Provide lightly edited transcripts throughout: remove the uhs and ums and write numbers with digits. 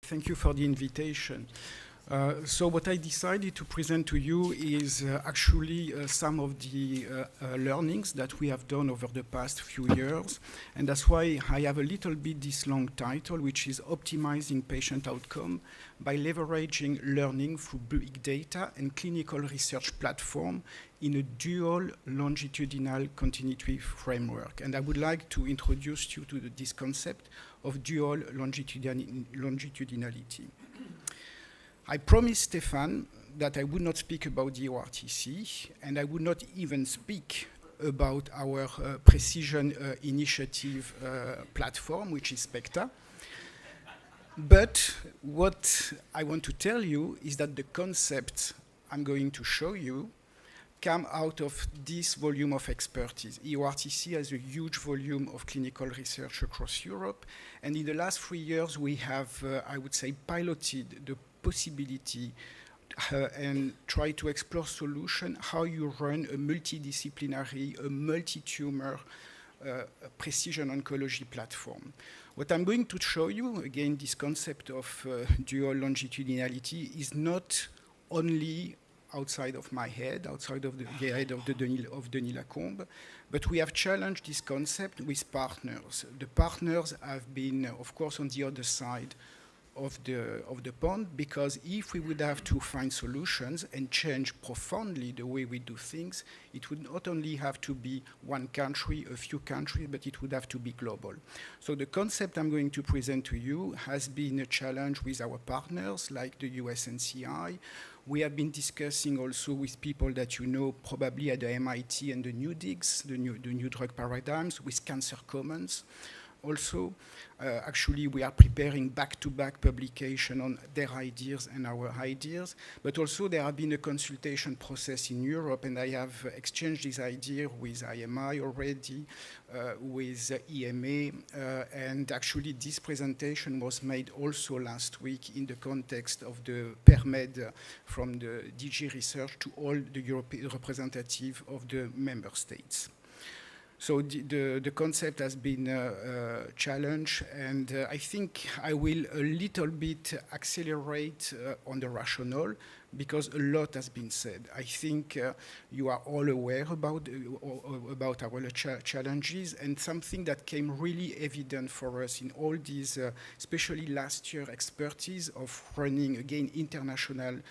Thank you for the invitation. So what I decided to present to you is actually some of the learnings that we have done over the past few years. And that's why I have a little bit this long title, which is Optimizing Patient Outcome by Leveraging Learning through Big Data and Clinical Research Platform in a dual longitudinal continuity framework. And I would like to introduce you to this concept of dual longitudinality. I promised Stefan that I would not speak about the EORTC, and I would not even speak about our precision initiative platform, which is SPECTA. But what I want to tell you is that the concept I'm going to show you come out of this volume of expertise. EORTC has a huge volume of clinical research across Europe, and in the last 3 years we have, I would say, piloted the possibility and try to explore solution how you run a multidisciplinary, a multi-tumor precision oncology platform. What I'm going to show you, again, this concept of dual longitudinality is not only outside of my head, outside of the head of Denis Lacombe, but we have challenged this concept with partners. The partners have been, of course, on the other side of the pond, because if we would have to find solutions and change profoundly the way we do things, it would not only have to be one country, a few countries, but it would have to be global. So the concept I'm going to present to you has been a challenge with our partners like the USNCI. We have been discussing also with people that you know probably at the MIT and the new DIGS, the new drug paradigms, with Cancer Commons. Also, actually, we are preparing back-to-back publication on their ideas and our ideas, but also there have been a consultation process in Europe, and I have exchanged this idea with IMI already, with EMA, and actually this presentation was made also last week in the context of the PERMED from the DG Research to all the European representatives of the member states. So the concept has been challenged, and I think I will a little bit accelerate on the rationale, because a lot has been said. I think you are all aware about our challenges, and something that came really evident for us in all these, especially last year, expertise of running, again, international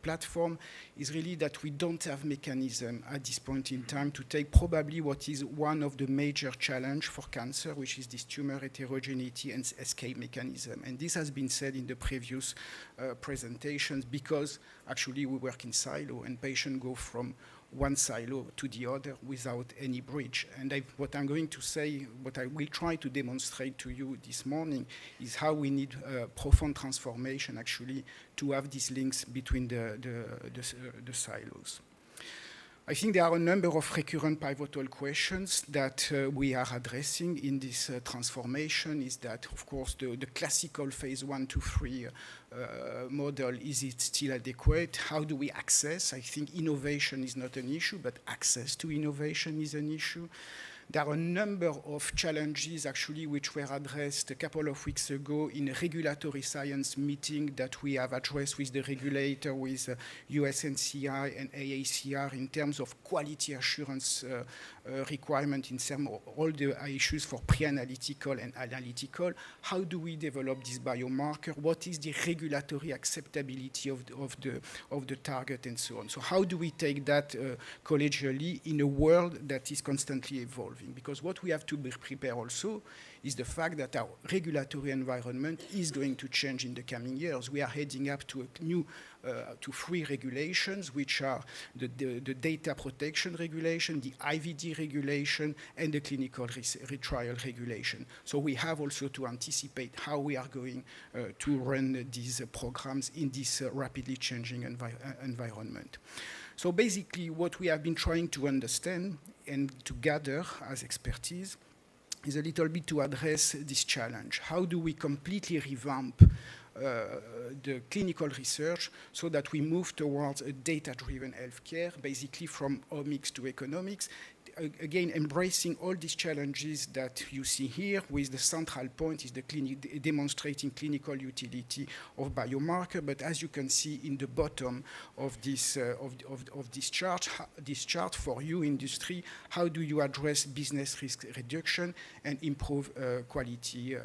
platform, is really that we don't have mechanism at this point in time to take probably what is one of the major challenge for cancer, which is this tumor heterogeneity and escape mechanism. And this has been said in the previous presentations, because actually we work in silo and patients go from one silo to the other without any bridge. And what I'm going to say, what I will try to demonstrate to you this morning, is how we need profound transformation actually to have these links between the silos. I think there are a number of recurrent pivotal questions that we are addressing in this transformation. Is that, of course, the classical phase 1 to 3 model, is it still adequate? How do we access? I think innovation is not an issue, but access to innovation is an issue. There are a number of challenges, actually, which were addressed a couple of weeks ago in a regulatory science meeting that we have addressed with the regulator, with USNCI and AACR, in terms of quality assurance requirement in terms of all the issues for pre-analytical and analytical. How do we develop this biomarker? What is the regulatory acceptability of the target and so on? So how do we take that collegially in a world that is constantly evolving? Because what we have to prepare also is the fact that our regulatory environment is going to change in the coming years. We are heading up to a new, to 3 regulations, which are the data protection regulation, the IVD regulation, and the clinical trial regulation. So we have also to anticipate how we are going to run these programs in this rapidly changing environment. So basically, what we have been trying to understand and to gather as expertise is a little bit to address this challenge. How do we completely revamp the clinical research so that we move towards a data-driven healthcare, basically from omics to economics, again, embracing all these challenges that you see here, with the central point is demonstrating clinical utility of biomarker. But as you can see in the bottom of this chart, for you industry, how do you address business risk reduction and improve quality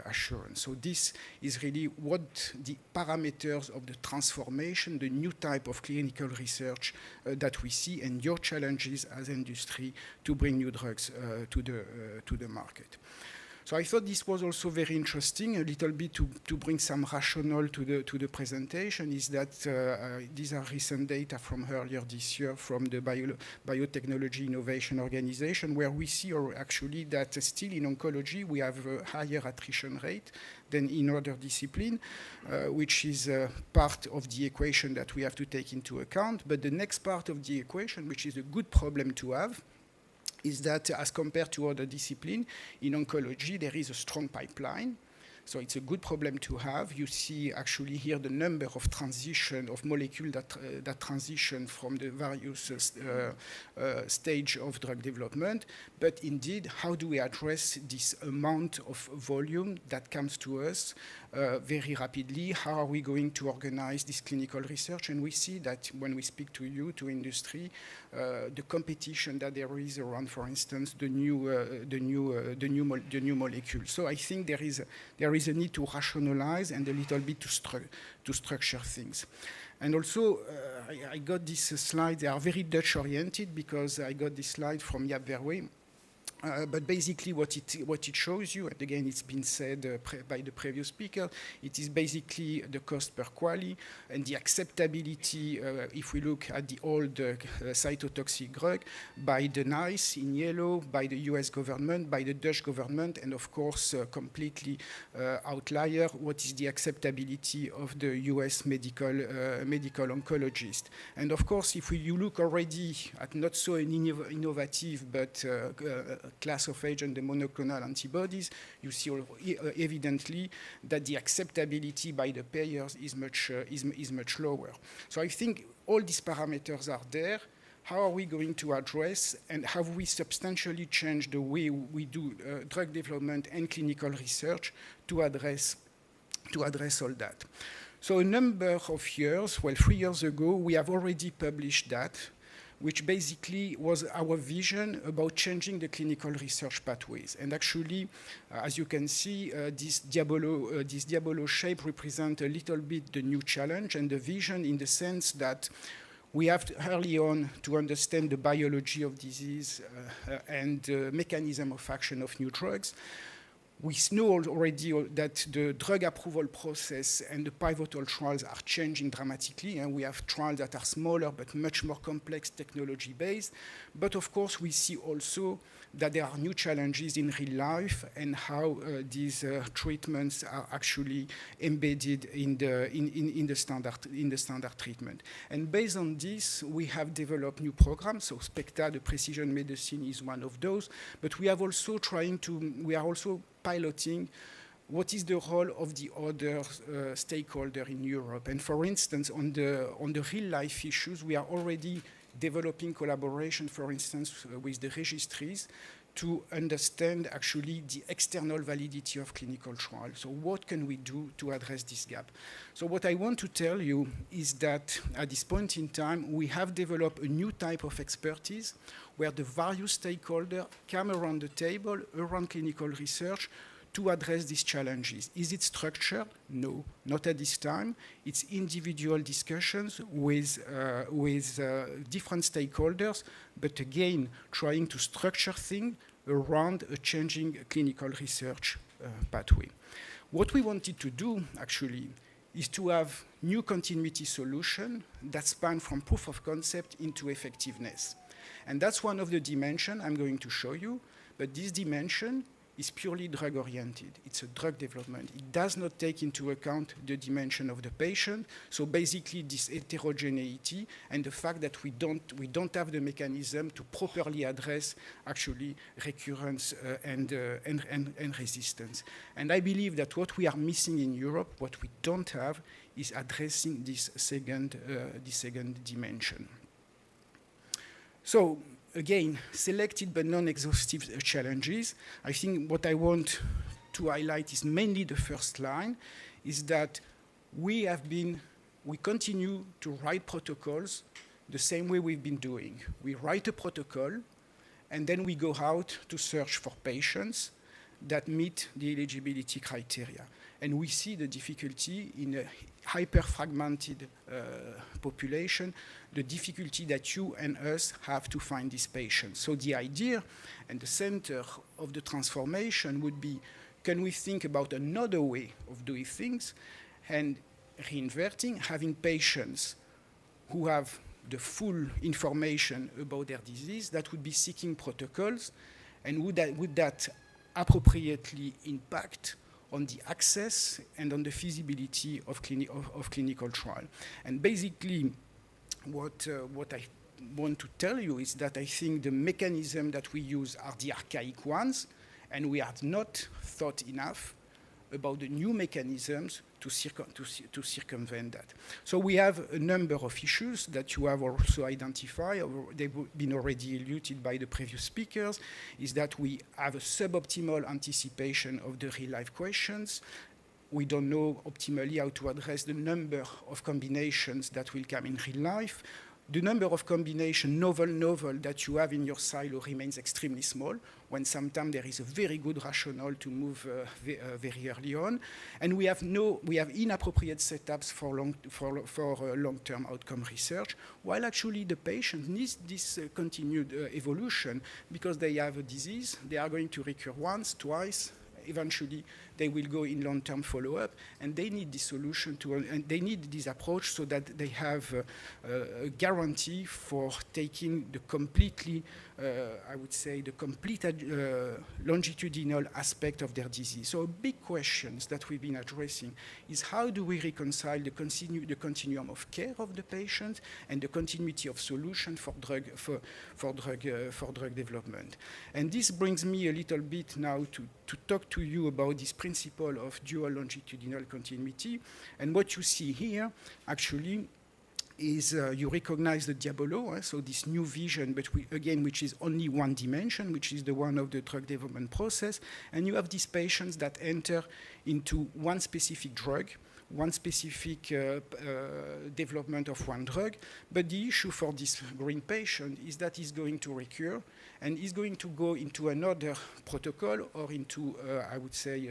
assurance? So this is really what the parameters of the transformation, the new type of clinical research that we see, and your challenges as industry to bring new drugs to the market. So I thought this was also very interesting, a little bit to bring some rationale to the presentation, is that these are recent data from earlier this year from the Biotechnology Innovation Organization, where we see actually that still in oncology we have a higher attrition rate than in other disciplines, which is part of the equation that we have to take into account. But the next part of the equation, which is a good problem to have, is that as compared to other disciplines, in oncology there is a strong pipeline. So it's a good problem to have. You see actually here the number of transition of molecules that transition from the various stage of drug development. But indeed, how do we address this amount of volume that comes to us very rapidly? How are we going to organize this clinical research? And we see that when we speak to you, to industry, the competition that there is around, for instance, the new molecule. So I think there is a need to rationalize and a little bit to structure things. And also, I got this slide. They are very Dutch-oriented because I got this slide from Jaap Verwey. But basically what it shows you, and again it's been said by the previous speaker, it is basically the cost per quali and the acceptability, if we look at the old cytotoxic drug, by the NICE in yellow, by the US government, by the Dutch government, and of course completely outlier, what is the acceptability of the US medical oncologist. And of course, if you look already at not so an innovative but class of agent, the monoclonal antibodies, you see evidently that the acceptability by the payers is much lower. So I think all these parameters are there. How are we going to address, and have we substantially changed the way we do drug development and clinical research to address all that? So a number of years, 3 years ago, we have already published that, which basically was our vision about changing the clinical research pathways. And actually, as you can see, this Diabolo shape represents a little bit the new challenge and the vision, in the sense that we have to early on to understand the biology of disease and the mechanism of action of new drugs. We know already that the drug approval process and the pivotal trials are changing dramatically, and we have trials that are smaller but much more complex, technology-based. But of course, we see also that there are new challenges in real life, and how these treatments are actually embedded in the standard treatment. And based on this, we have developed new programs. So SPECTA, the precision medicine, is one of those. But we are also piloting what is the role of the other stakeholder in Europe. And for instance, on the real life issues, we are already developing collaboration, for instance, with the registries to understand actually the external validity of clinical trials. So what can we do to address this gap? So what I want to tell you is that at this point in time, we have developed a new type of expertise where the various stakeholders come around the table, around clinical research, to address these challenges. Is it structured? No, not at this time. It's individual discussions with different stakeholders, but again, trying to structure things around a changing clinical research pathway. What we wanted to do, actually, is to have new continuity solution that span from proof of concept into effectiveness. And that's one of the dimensions I'm going to show you, but this dimension is purely drug-oriented. It's a drug development. It does not take into account the dimension of the patient. So basically, this heterogeneity and the fact that we don't have the mechanism to properly address actually recurrence and resistance. And I believe that what we are missing in Europe, what we don't have, is addressing this second dimension. So again, selected but non-exhaustive challenges. I think what I want to highlight is mainly the first line, is that we continue to write protocols the same way we've been doing. We write a protocol, and then we go out to search for patients that meet the eligibility criteria. And we see the difficulty in a hyper-fragmented population, the difficulty that you and us have to find these patients. So the idea and the center of the transformation would be, can we think about another way of doing things and reinverting, having patients who have the full information about their disease, that would be seeking protocols, and would that appropriately impact on the access and on the feasibility of clinical trial. And basically, what I want to tell you is that I think the mechanism that we use are the archaic ones, and we have not thought enough about the new mechanisms to circumvent that. So we have a number of issues that you have also identified, or they've been already alluded by the previous speakers, is that we have a suboptimal anticipation of the real-life questions. We don't know optimally how to address the number of combinations that will come in real life. The number of combination novel that you have in your silo remains extremely small, when sometimes there is a very good rationale to move very early on. And we have inappropriate setups for long-term outcome research, while actually the patient needs this continued evolution, because they have a disease, they are going to recur once, twice, eventually they will go in long-term follow-up, and they need this solution and they need this approach so that they have a guarantee for taking the completely, I would say, the complete longitudinal aspect of their disease. So big questions that we've been addressing is, how do we reconcile the continuum of care of the patient and the continuity of solution for drug development. And this brings me a little bit now to talk to you about this principle of dual longitudinal continuity. And what you see here actually is you recognize the Diabolo, so this new vision, but which is only one dimension, which is the one of the drug development process. And you have these patients that enter into one specific drug, one specific development of one drug. But the issue for this green patient is that he's going to recur, and he's going to go into another protocol or into, I would say,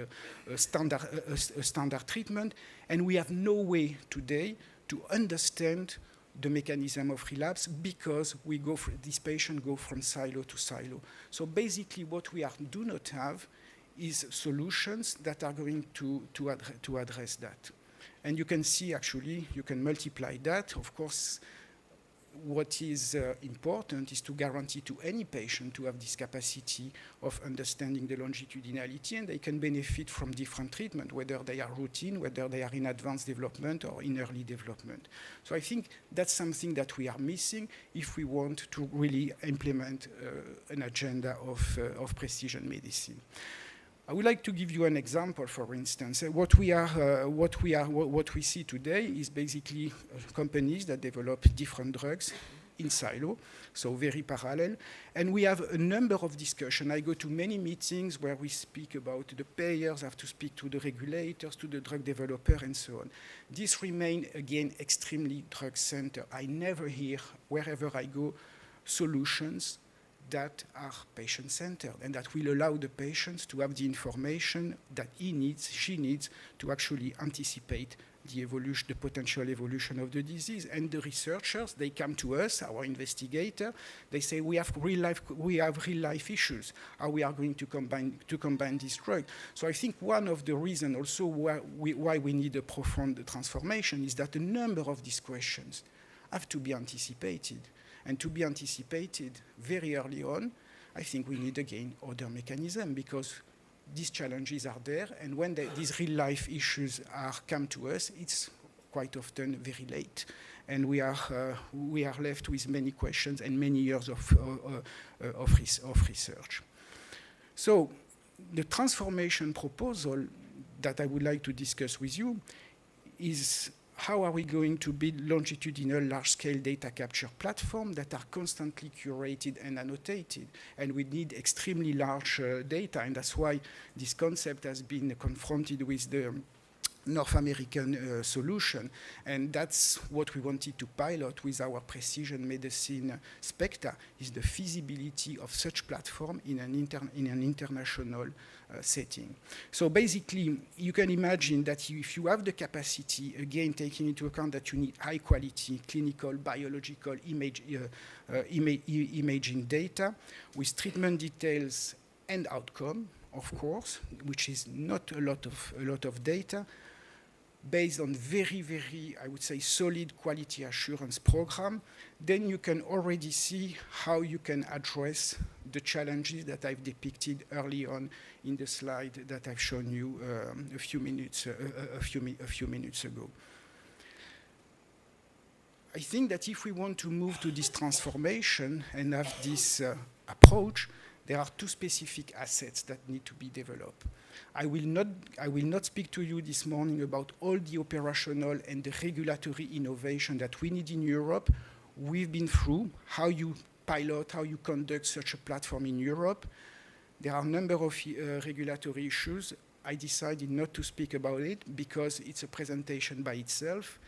a standard treatment. And we have no way today to understand the mechanism of relapse, because these patients go from silo to silo. So basically what we do not have is solutions that are going to address that. And you can see, actually, you can multiply that. Of course, what is important is to guarantee to any patient to have this capacity of understanding the longitudinality, and they can benefit from different treatment, whether they are routine, whether they are in advanced development or in early development. So I think that's something that we are missing if we want to really implement an agenda of precision medicine. I would like to give you an example, for instance. What we see today is basically companies that develop different drugs in silo, so very parallel. And we have a number of discussions. I go to many meetings where we speak about the payers, have to speak to the regulators, to the drug developer, and so on. This remains, again, extremely drug-centered. I never hear, wherever I go, solutions that are patient-centered and that will allow the patients to have the information that she needs to actually anticipate the potential evolution of the disease. And the researchers, they come to us, our investigator, they say, we have real-life issues. How we are going to combine this drug? So I think one of the reasons also why we need a profound transformation is that a number of these questions have to be anticipated. And to be anticipated very early on, I think we need, again, other mechanism, because these challenges are there, and when these real-life issues come to us, it's quite often very late. And we are left with many questions and many years of research. So the transformation proposal that I would like to discuss with you is how are we going to build longitudinal large-scale data capture platforms that are constantly curated and annotated? And we need extremely large data, and that's why this concept has been confronted with the North American solution, and that's what we wanted to pilot with our precision medicine SPECTA, is the feasibility of such platform in an international setting. So basically, you can imagine that if you have the capacity, again, taking into account that you need high quality clinical, biological imaging data with treatment details and outcome, of course, which is not a lot of data, based on very, I would say, solid quality assurance program, then you can already see how you can address the challenges that I've depicted early on in the slide that I've shown you a few minutes ago. I think that if we want to move to this transformation and have this approach, there are two specific assets that need to be developed. I will not speak to you this morning about all the operational and the regulatory innovation that we need in Europe. We've been through how you pilot, how you conduct such a platform in Europe. There are a number of regulatory issues. I decided not to speak about it because it's a presentation by itself,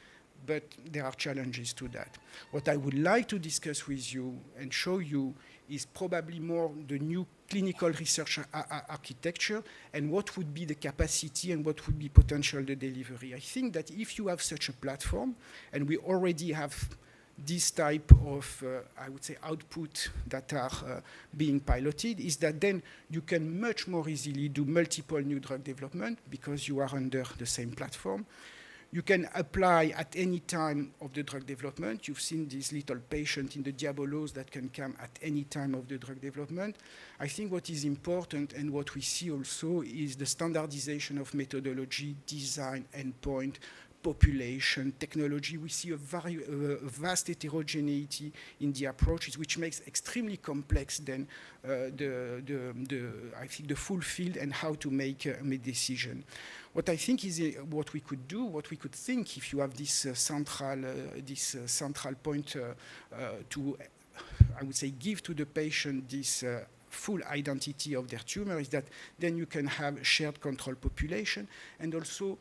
but there are challenges to that. What I would like to discuss with you and show you is probably more the new clinical research architecture and what would be the capacity and what would be potential the delivery. I think that if you have such a platform, and we already have this type of, I would say, output that are being piloted, is that then you can much more easily do multiple new drug development because you are under the same platform. You can apply at any time of the drug development. You've seen this little patient in the Diabolos that can come at any time of the drug development. I think what is important and what we see also is the standardization of methodology, design, endpoint, population, technology. We see a vast heterogeneity in the approaches, which makes extremely complex then I think the full field and how to make a decision. What I think is what we could do, what we could think if you have this central point to, I would say, give to the patient this full identity of their tumor, is that then you can have shared control population, and also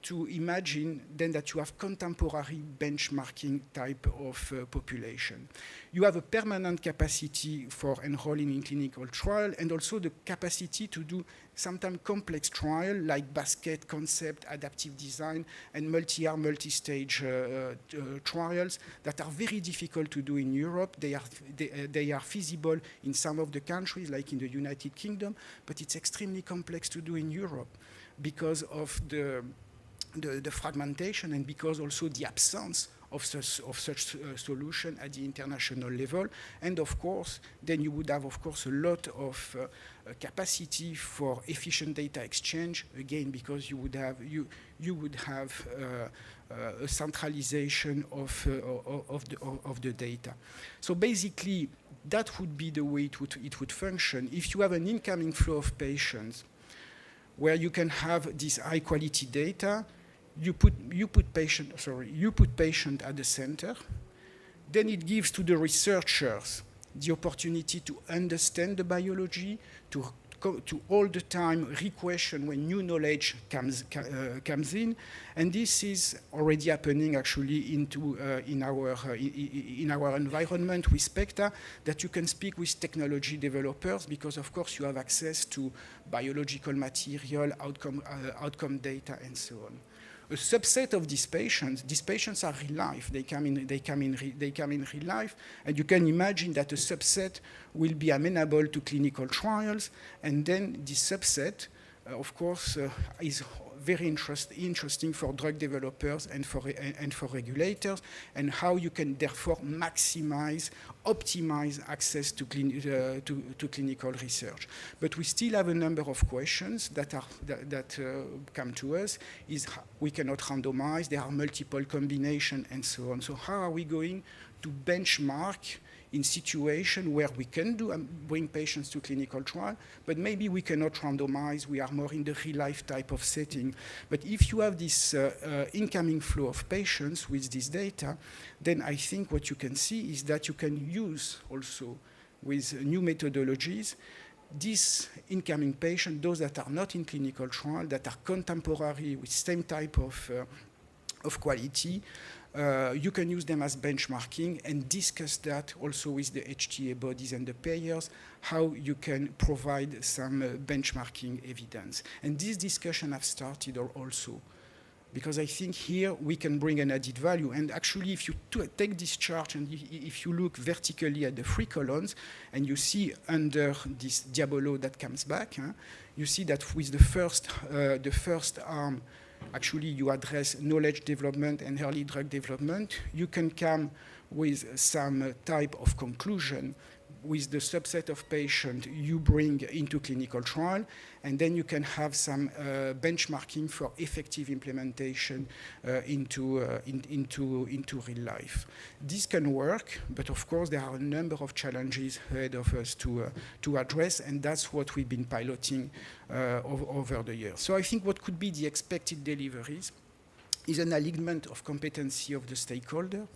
to imagine then that you have contemporary benchmarking type of population. You have a permanent capacity for enrolling in clinical trial, and also the capacity to do sometimes complex trial like basket concept, adaptive design, and multi-arm, multi-stage trials that are very difficult to do in Europe. They are feasible in some of the countries, like in the United Kingdom, but it's extremely complex to do in Europe because of the fragmentation and because also the absence of such solution at the international level. And of course, then you would have, of course, a lot of capacity for efficient data exchange, again, because you would have a centralization of the data. So basically, that would be the way it would function. If you have an incoming flow of patients where you can have this high quality data, you put patient at the center. Then it gives to the researchers the opportunity to understand the biology, to all the time re-question when new knowledge comes in, and this is already happening actually in our environment with SPECTA, that you can speak with technology developers because of course you have access to biological material, outcome data, and so on. A subset of these patients are real life. They come in real life, and you can imagine that a subset will be amenable to clinical trials, and then this subset, of course, is very interesting for drug developers and for regulators, and how you can therefore optimize access to clinical research. But we still have a number of questions that come to us. Is we cannot randomize, there are multiple combinations, and so on. So how are we going to benchmark in situation where we can bring patients to clinical trial, but maybe we cannot randomize. We are more in the real-life type of setting. But if you have this incoming flow of patients with this data, then I think what you can see is that you can use also with new methodologies these incoming patients, those that are not in clinical trial, that are contemporary with same type of quality, you can use them as benchmarking and discuss that also with the HTA bodies and the payers, how you can provide some benchmarking evidence. And this discussion have started also, because I think here we can bring an added value. And actually, if you take this chart and if you look vertically at the 3 columns, and you see under this Diabolo that comes back, you see that with the first arm, actually you address knowledge development and early drug development. You can come with some type of conclusion with the subset of patients you bring into clinical trial, and then you can have some benchmarking for effective implementation into real life. This can work, but of course there are a number of challenges ahead of us to address, and that's what we've been piloting over the years. So I think what could be the expected deliveries is an alignment of competency of the stakeholder,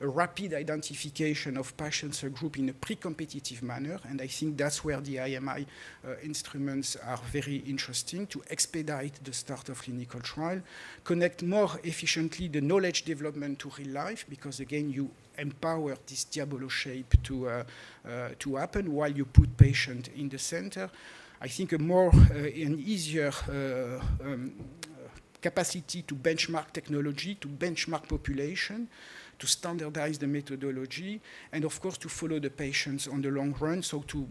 a rapid identification of patients group in a pre-competitive manner, and I think that's where the IMI instruments are very interesting to expedite the start of clinical trial, connect more efficiently the knowledge development to real life, because again you empower this Diabolo shape to happen while you put patient in the center. I think a more an easier capacity to benchmark technology, to benchmark population, to standardize the methodology, and of course to follow the patients on the long run, so to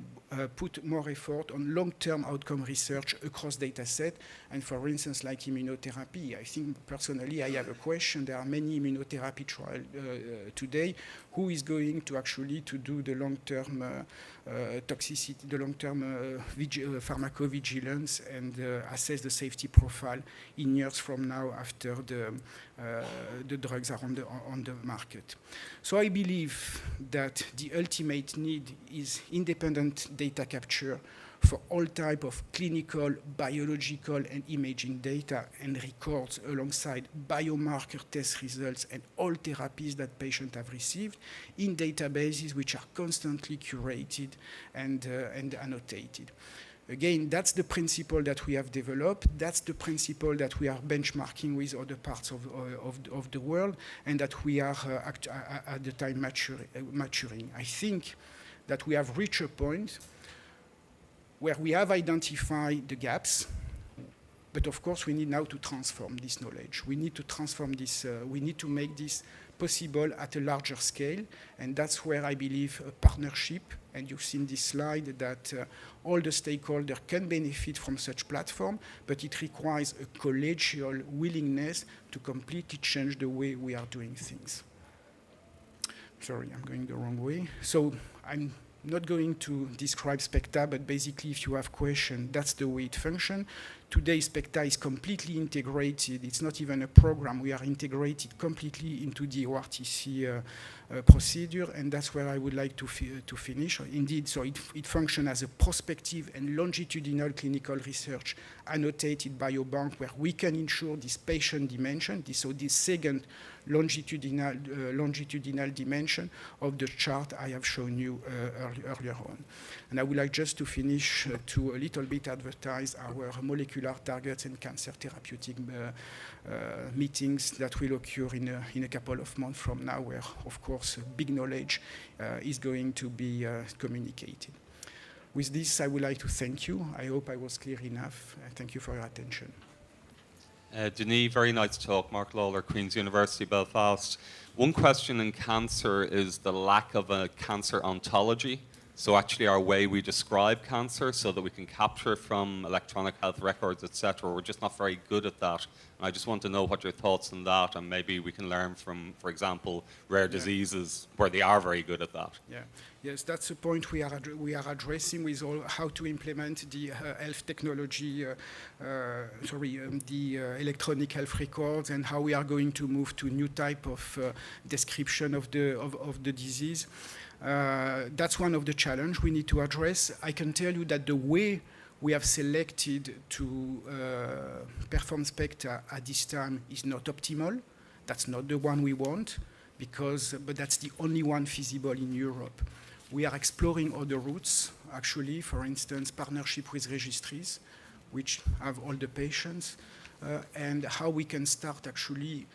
put more effort on long-term outcome research across data set. And for instance, like immunotherapy, I think personally I have a question. There are many immunotherapy trials today. Who is going to actually to do the long-term toxicity, the long-term pharmacovigilance and assess the safety profile in years from now after the drugs are on the market? So I believe that the ultimate need is independent data capture for all type of clinical, biological, and imaging data and records alongside biomarker test results and all therapies that patients have received in databases which are constantly curated and annotated. Again, that's the principle that we have developed. That's the principle that we are benchmarking with other parts of the world, and that we are at the time maturing. I think that we have reached a point where we have identified the gaps, but of course we need now to transform this knowledge. We need to transform this, we need to make this possible at a larger scale, and that's where I believe a partnership, and you've seen this slide, that all the stakeholders can benefit from such platform, but it requires a collegial willingness to completely change the way we are doing things. Sorry, I'm going the wrong way. So I'm not going to describe SPECTA, but basically if you have questions, that's the way it functions. Today, SPECTA is completely integrated. It's not even a program. We are integrated completely into the ORTC procedure, and that's where I would like to finish. Indeed, so it functions as a prospective and longitudinal clinical research annotated biobank where we can ensure this patient dimension, this second longitudinal dimension of the chart I have shown you earlier on. And I would like just to finish to a little bit advertise our molecular targets and cancer therapeutic meetings that will occur in a couple of months from now, where, of course, big knowledge is going to be communicated. With this, I would like to thank you. I hope I was clear enough. Thank you for your attention. Denis, very nice talk. Mark Lawler, Queen's University, Belfast. One question in cancer is the lack of a cancer ontology. So actually our way we describe cancer so that we can capture from electronic health records, etc. We're just not very good at that And I just want to know what your thoughts on that, and maybe we can learn from, for example, rare diseases where they are very good at that. Yeah. Yes, that's the point we are addressing with all how to implement the health technology, the electronic health records, and how we are going to move to new type of description of the disease. That's one of the challenge we need to address. I can tell you that the way we have selected to perform SPECTA at this time is not optimal. That's not the one we want, but that's the only one feasible in Europe. We are exploring other routes, actually, for instance, partnership with registries, which have all the patients, and how we can start actually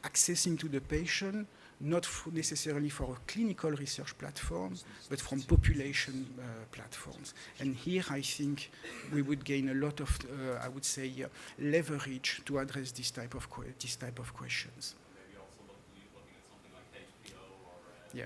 accessing to the patient, not necessarily for a clinical research platform, but from population platforms. And here I think we would gain a lot of, I would say, leverage to address this type of questions. Maybe also looking at something like HBO or... Yeah.